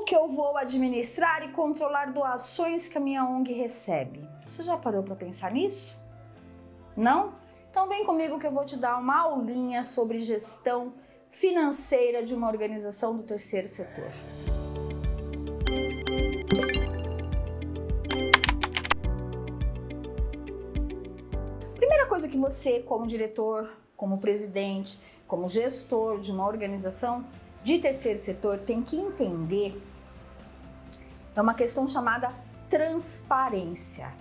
Como que eu vou administrar e controlar doações que a minha ONG recebe? Você já parou para pensar nisso? Não? Então vem comigo que eu vou te dar uma aulinha sobre gestão financeira de uma organização do terceiro setor. Primeira coisa que você, como diretor, como presidente, como gestor de uma organização de terceiro setor, tem que entender é uma questão chamada transparência.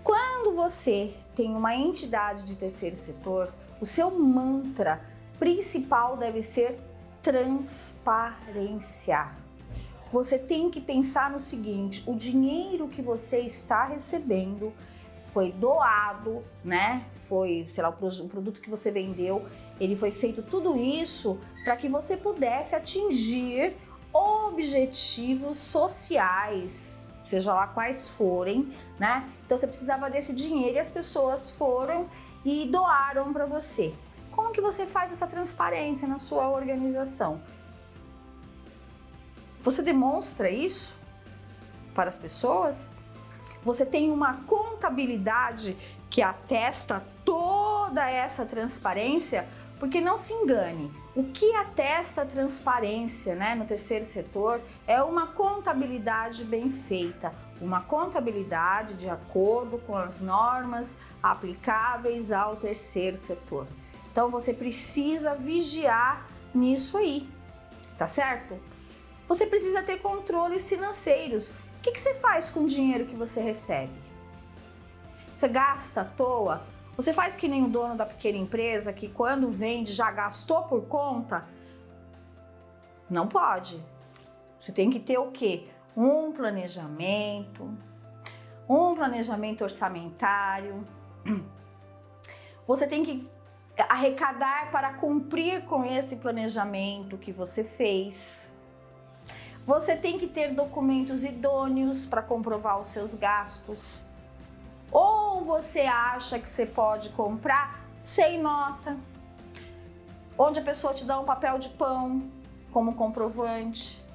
Quando você tem uma entidade de terceiro setor, o seu mantra principal deve ser transparência. Você tem que pensar no seguinte: o dinheiro que você está recebendo foi doado, né? Foi, sei lá, o produto que você vendeu, ele foi feito tudo isso para que você pudesse atingir objetivos sociais, seja lá quais forem, né? Então você precisava desse dinheiro e as pessoas foram e doaram para você. Como que você faz essa transparência na sua organização? Você demonstra isso para as pessoas? Você tem uma contabilidade que atesta toda essa transparência? Porque não se engane, o que atesta a transparência, né, no terceiro setor é uma contabilidade bem feita, uma contabilidade de acordo com as normas aplicáveis ao terceiro setor. Então você precisa vigiar nisso aí, tá certo? Você precisa ter controles financeiros. O que você faz com o dinheiro que você recebe? Você gasta à toa? Você faz que nem o dono da pequena empresa que quando vende já gastou por conta? Não pode. Você tem que ter o quê? Um planejamento orçamentário. Você tem que arrecadar para cumprir com esse planejamento que você fez. Você tem que ter documentos idôneos para comprovar os seus gastos. Ou você acha que você pode comprar sem nota, onde a pessoa te dá um papel de pão como comprovante,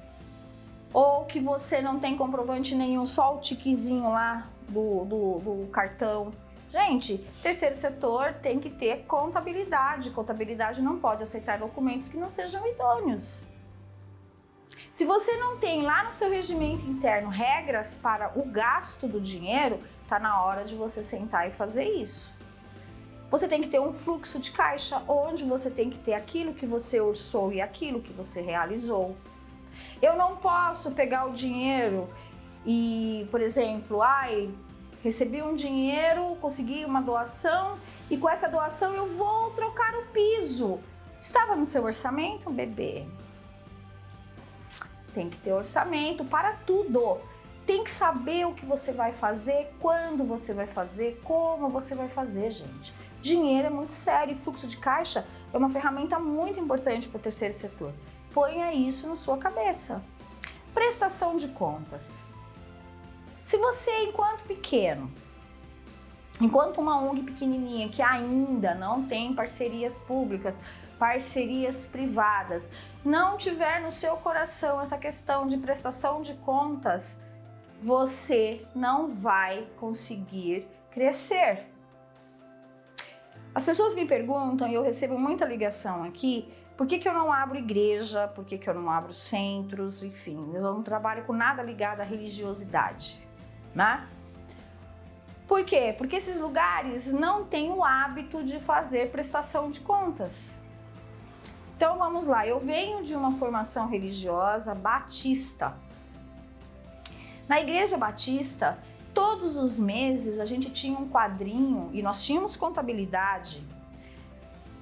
ou que você não tem comprovante nenhum, só o tiquezinho lá do cartão. Gente, terceiro setor tem que ter contabilidade. Contabilidade não pode aceitar documentos que não sejam idôneos. Se você não tem lá no seu regimento interno regras para o gasto do dinheiro, tá na hora de você sentar e fazer isso. Você tem que ter um fluxo de caixa onde você tem que ter aquilo que você orçou e aquilo que você realizou. Eu não posso pegar o dinheiro e, por exemplo, recebi um dinheiro, consegui uma doação e com essa doação eu vou trocar o piso. Estava no seu orçamento, bebê? Tem que ter orçamento para tudo. Tem que saber o que você vai fazer, quando você vai fazer, como você vai fazer, gente. Dinheiro é muito sério e fluxo de caixa é uma ferramenta muito importante para o terceiro setor. Ponha isso na sua cabeça. Prestação de contas. Se você, enquanto pequeno, enquanto uma ONG pequenininha que ainda não tem parcerias públicas, parcerias privadas, não tiver no seu coração essa questão de prestação de contas, você não vai conseguir crescer. As pessoas me perguntam, e eu recebo muita ligação aqui, por que eu não abro igreja, por que eu não abro centros, enfim, eu não trabalho com nada ligado à religiosidade, né? Por quê? Porque esses lugares não têm o hábito de fazer prestação de contas. Então vamos lá, eu venho de uma formação religiosa batista. Na igreja batista, todos os meses a gente tinha um quadrinho e nós tínhamos contabilidade,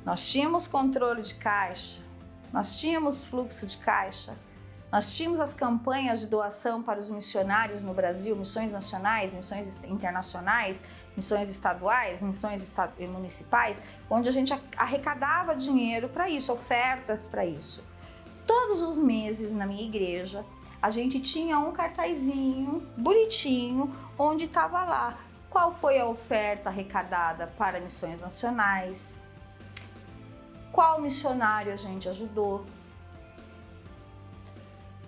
nós tínhamos controle de caixa, nós tínhamos fluxo de caixa, nós tínhamos as campanhas de doação para os missionários no Brasil, missões nacionais, missões internacionais, missões estaduais, missões municipais, onde a gente arrecadava dinheiro para isso, ofertas para isso. Todos os meses na minha igreja, a gente tinha um cartazinho bonitinho, onde estava lá qual foi a oferta arrecadada para missões nacionais, qual missionário a gente ajudou,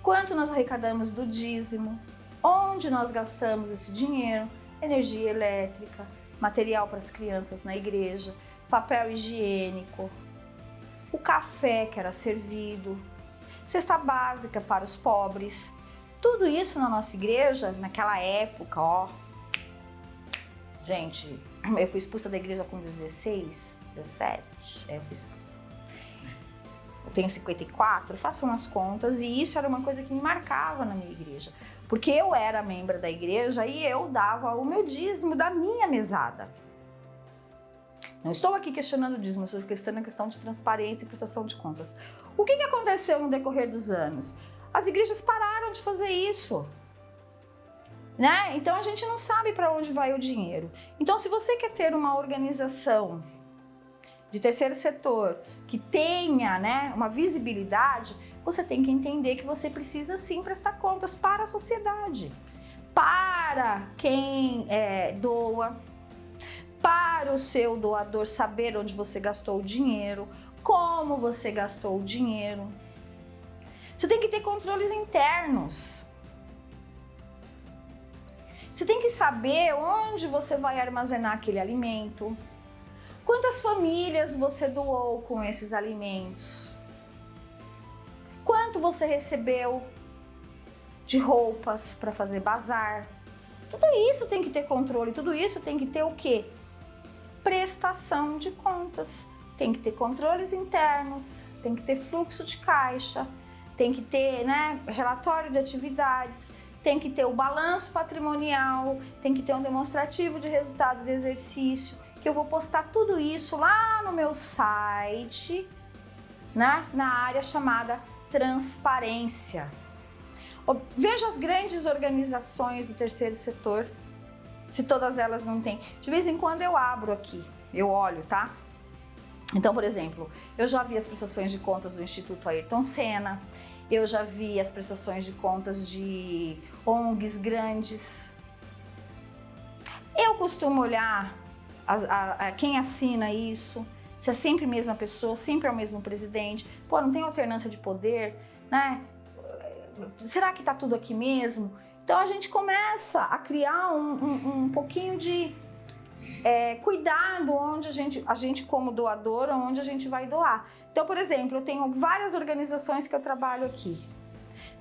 quanto nós arrecadamos do dízimo, onde nós gastamos esse dinheiro, energia elétrica, material para as crianças na igreja, papel higiênico, o café que era servido, cesta básica para os pobres. Tudo isso na nossa igreja, naquela época, ó. Gente, eu fui expulsa da igreja com 16, 17, eu fui expulsa. Eu tenho 54, façam as contas, e isso era uma coisa que me marcava na minha igreja. Porque eu era membro da igreja e eu dava o meu dízimo da minha mesada. Não estou aqui questionando o dízimo, estou questionando a questão de transparência e prestação de contas. O que aconteceu no decorrer dos anos? As igrejas pararam de fazer isso, né? Então a gente não sabe para onde vai o dinheiro. Então, se você quer ter uma organização de terceiro setor que tenha, né, uma visibilidade, você tem que entender que você precisa sim prestar contas para a sociedade, para quem doa, para o seu doador saber onde você gastou o dinheiro, como você gastou o dinheiro. Você tem que ter controles internos. Você tem que saber onde você vai armazenar aquele alimento, quantas famílias você doou com esses alimentos, quanto você recebeu de roupas para fazer bazar. Tudo isso tem que ter controle, tudo isso tem que ter o quê? Prestação de contas. Tem que ter controles internos, tem que ter fluxo de caixa, tem que ter, né, relatório de atividades, tem que ter o balanço patrimonial, tem que ter um demonstrativo de resultado de exercício, que eu vou postar tudo isso lá no meu site, né, na área chamada transparência. Veja as grandes organizações do terceiro setor, se todas elas não têm. De vez em quando eu abro aqui, eu olho, tá? Então, por exemplo, eu já vi as prestações de contas do Instituto Ayrton Senna, eu já vi as prestações de contas de ONGs grandes. Eu costumo olhar quem assina isso, se é sempre a mesma pessoa, sempre é o mesmo presidente. Pô, não tem alternância de poder, né? Será que tá tudo aqui mesmo? Então a gente começa a criar um pouquinho de cuidado onde a gente como doador, onde a gente vai doar. Então, por exemplo, eu tenho várias organizações que eu trabalho aqui.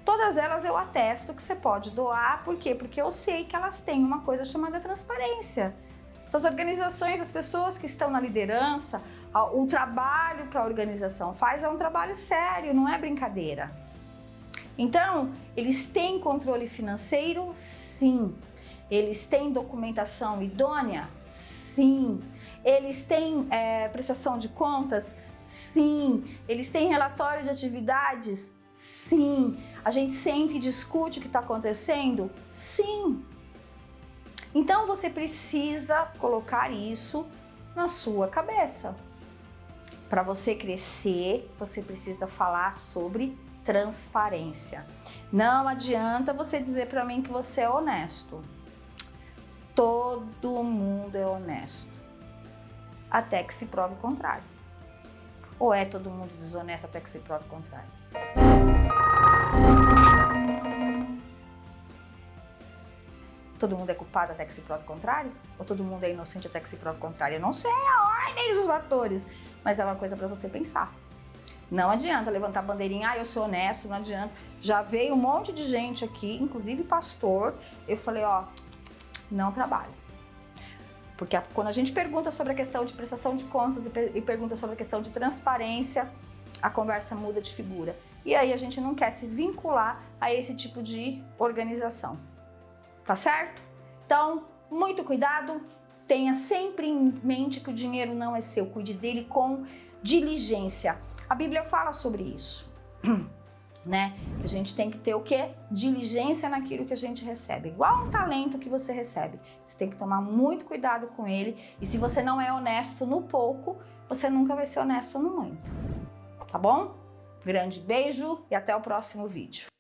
Todas elas eu atesto que você pode doar. Por quê? Porque eu sei que elas têm uma coisa chamada transparência. Essas organizações, as pessoas que estão na liderança, o trabalho que a organização faz é um trabalho sério, não é brincadeira. Então, eles têm controle financeiro? Sim. Eles têm documentação idônea? Sim. Eles têm prestação de contas? Sim. Eles têm relatório de atividades? Sim. A gente sente e discute o que está acontecendo? Sim. Então, você precisa colocar isso na sua cabeça. Para você crescer, você precisa falar sobre transparência. Não adianta você dizer para mim que você é honesto. Todo mundo é honesto, até que se prove o contrário. Ou é todo mundo desonesto até que se prove o contrário? Todo mundo é culpado até que se prove o contrário? Ou todo mundo é inocente até que se prove o contrário? Eu não sei a ordem dos fatores, mas é uma coisa para você pensar. Não adianta levantar a bandeirinha, eu sou honesto, não adianta. Já veio um monte de gente aqui, inclusive pastor, eu falei, não trabalho. Porque quando a gente pergunta sobre a questão de prestação de contas e pergunta sobre a questão de transparência, a conversa muda de figura. E aí a gente não quer se vincular a esse tipo de organização. Tá certo? Então, muito cuidado. Tenha sempre em mente que o dinheiro não é seu. Cuide dele com diligência. A Bíblia fala sobre isso, né? A gente tem que ter o quê? Diligência naquilo que a gente recebe. Igual um talento que você recebe. Você tem que tomar muito cuidado com ele. E se você não é honesto no pouco, você nunca vai ser honesto no muito. Tá bom? Grande beijo e até o próximo vídeo.